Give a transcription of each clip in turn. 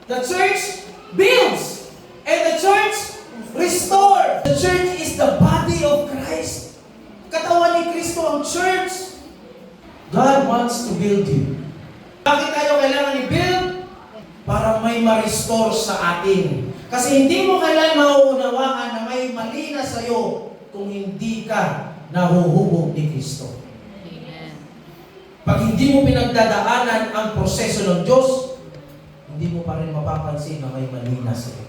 The church builds. And the church restores. The church is the body of Christ. Katawan ni Kristo ang church. God wants to build you. Bakit tayo kailangan i-build? Para may ma-restore sa atin. Kasi hindi mo kailangan mauunawaan na may mali na sa'yo kung hindi ka nahuhubog ni Kristo. Amen. Pag hindi mo pinagdadaanan ang proseso ng Diyos, hindi mo pa rin mapapansin na may mali na sa'yo.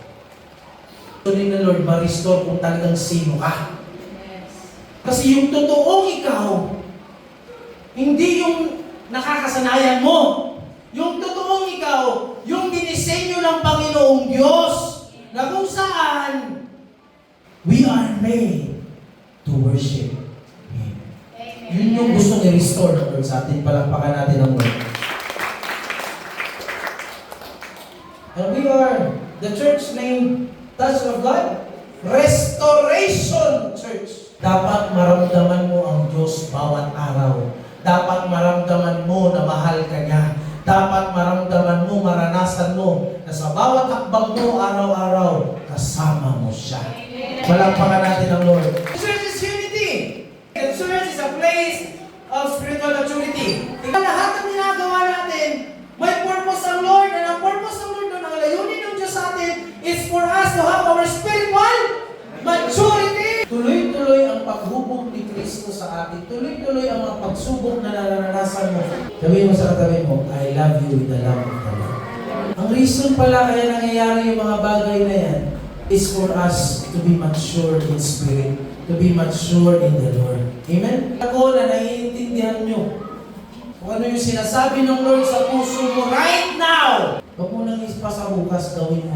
Tuloy na Lord, ma-restore kung talagang sino ka. Yes. Kasi yung totoong ikaw, hindi yung nakakasanayan mo. Yung totoong ikaw, yung dinisenyo ng Panginoong Diyos, na kung saan we are made to worship Him. Amen. Yun yung gustong i-restore ng Lord sa atin. Palakpakan natin ang Lord. And we are the church named Touch of God, Restoration Church. Dapat maramdaman mo ang Diyos bawat araw. Dapat maramdaman mo na mahal ka niya. Dapat maramdaman mo, maranasan mo na sa bawat hakbang mo araw-araw, kasama mo siya. Palakpakan natin ang Lord. The church is unity. The church is a place of spiritual maturity. Lahat ng ginagawa natin, may purpose ang Lord. And ang purpose ng Lord, ang layunin ng Diyos sa atin, is for us to have our spiritual maturity. Tuloy-tuloy ang paghubog ni Kristo sa atin. Tuloy-tuloy ang mga pagsubok na naranasan mo. Sabihin mo sa katabi mo, I love you with the love of the Lord. Ang reason pala kaya nangyayari yung mga bagay na yan is for us to be mature in spirit, to be mature in the Lord. Amen? Ako na naiintindihan nyo kung ano yung sinasabi ng Lord sa puso mo right now. Huwag mo nang ispasabukas, gawin mo